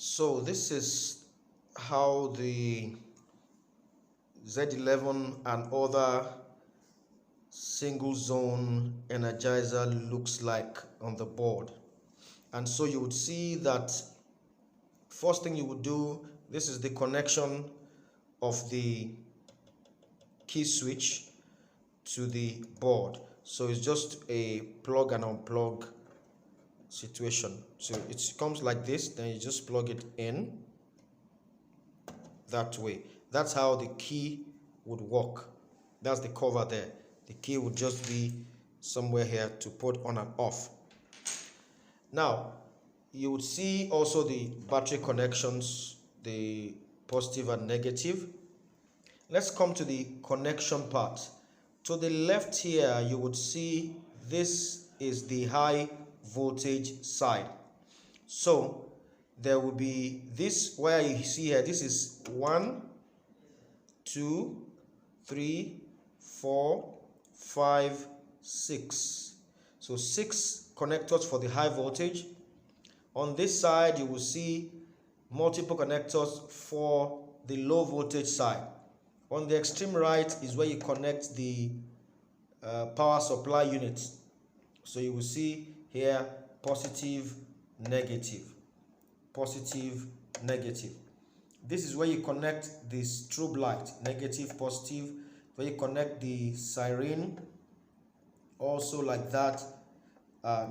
So this is how the Z11 and other single zone energizer looks like on the board. And so you would see that first thing you would do, this is the connection of the key switch to the board. So it's just a plug and unplug situation. So it comes like this, then you just plug it in that way. That's how the key would work. That's the cover there. The key would just be somewhere here to put on and off. Now you would see also the battery connections, the positive and negative. Let's come to the connection part. To the left here you would see this is the high voltage side. So there will be this where you see here, this is 1 2 3 4 5 6. So 6 connectors for the high voltage. On this side you will see multiple connectors for the low voltage side. On the extreme right is where you connect the power supply unit. So you will see here positive, negative, positive, negative. This is where you connect the strobe light, negative, positive, where you connect the siren, also like that,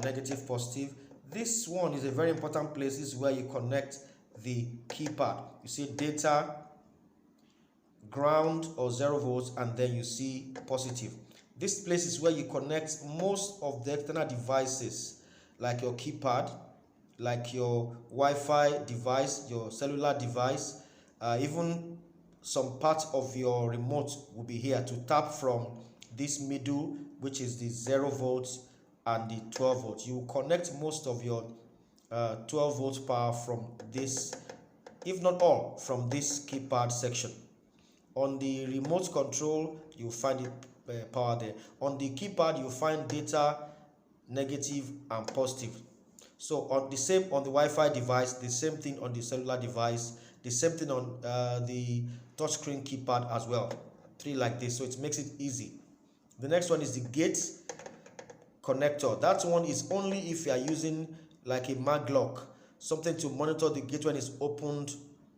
negative, positive. This one is a very important place. This is where you connect the keypad. You see data, ground or 0 volts, and then you see positive. This place is where you connect most of the external devices, like your keypad, like your Wi-Fi device, your cellular device, even some part of your remote will be here to tap from this middle, which is the 0 volts and the 12 volts. You will connect most of your 12 volts power from this, if not all, from this keypad section. On the remote control, you find the power there. On the keypad, you find data, negative and positive. So on the same on the Wi-Fi device, the same thing on the cellular device, the same thing on the touchscreen keypad as well. 3 like this, so it makes it easy. The next one is the gate connector. That one is only if you are using like a mag lock, something to monitor the gate when it's opened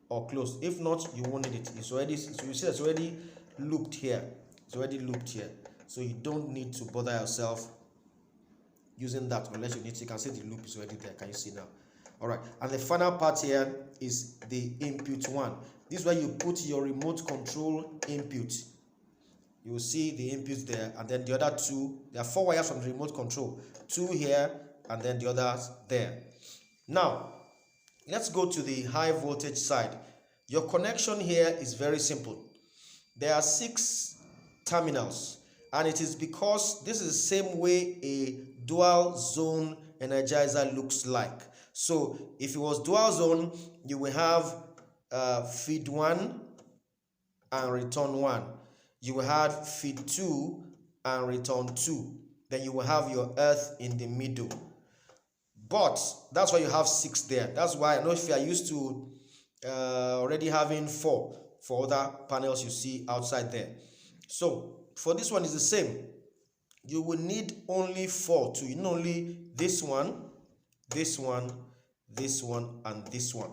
or closed. If not, you won't need it. It's already, so you see it's already looped here. It's already looped here, so you don't need to bother yourself using that unless you need to. You can see the loop is already there. Can you see now? All right, and the final part here is the input one. This is where you put your remote control input. You will see the inputs there, and then the other 2. There are 4 wires from the remote control, 2 here and then the others there. Now let's go to the high voltage side. Your connection here is very simple. There are 6 terminals, and it is because this is the same way a dual zone energizer looks like. So if it was dual zone, you will have feed 1 and return 1. You will have feed 2 and return 2. Then you will have your earth in the middle. But that's why you have 6 there. That's why I know if you are used to already having 4 for other panels you see outside there. So for this one is the same. You will need only 4 to, you know, only this one, this one, this one, and this one.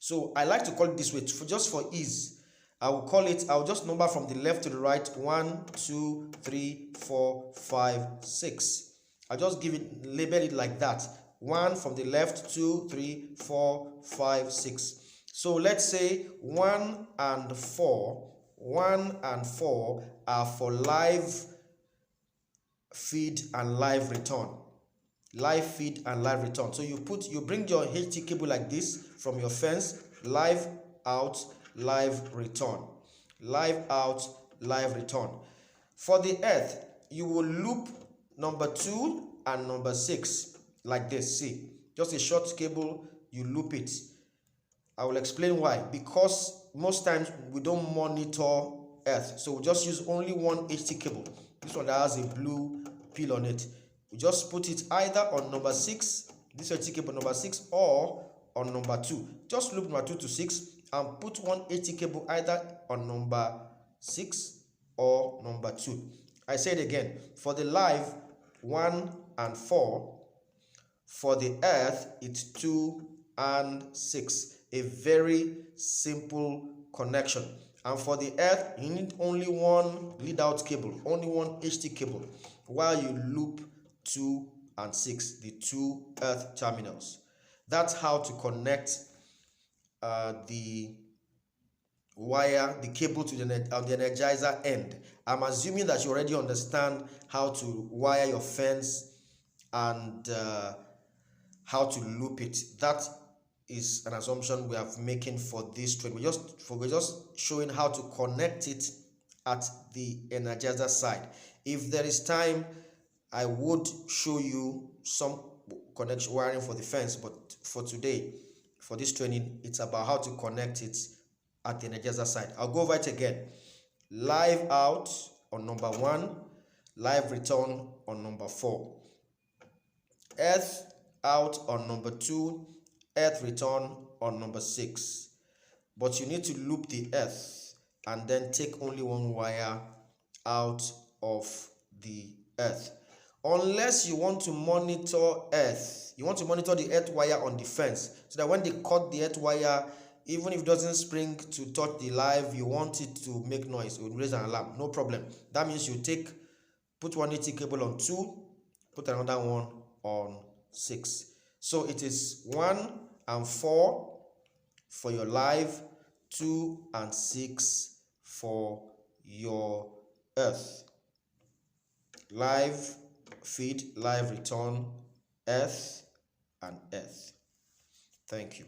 So I like to call it this way just for ease. I will call it, I'll just number from the left to the right, 1 2 3 4 5 6. I'll just give it, label it like that. 1 from the left, 2 3 4 5 6. So let's say 1 and 4 are for live feed and live return. Live feed and live return. So you bring your HT cable like this from your fence, live out, live return, live out, live return. For the earth, you will loop number 2 and number 6 like this. See, just a short cable, you loop it. I will explain why. Because most times we don't monitor earth, so we just use only one HT cable. This one that has a blue peel on it, we just put it either on number 6, this HT cable number 6, or on number 2. Just loop number 2 to 6 and put one HT cable either on number 6 or number 2. I say it again, for the live 1 and 4, for the earth it's 2 and 6. A very simple connection. And for the earth, you need only one lead out cable, only one HT cable, while you loop 2 and 6, the 2 earth terminals. That's how to connect the wire, the cable to the Energizer end. I'm assuming that you already understand how to wire your fence and how to loop it. That is an assumption we are making for this trade. We're just showing how to connect it at the Energizer side. If there is time, I would show you some connection wiring for the fence, but for today, for this training, it's about how to connect it at the Energizer side. I'll go over it again. Live out on number 1, live return on number 4. Earth out on number 2, earth return on number 6. But you need to loop the earth and then take only one wire out of the earth. Unless you want to monitor earth, you want to monitor the earth wire on the fence, so that when they cut the earth wire, even if it doesn't spring to touch the live, you want it to make noise, it will raise an alarm, no problem. That means you put one HT cable on 2, put another one on 6. So it is 1 and 4 for your live, 2 and 6 for your earth. Live feed, live return, earth and earth. Thank you.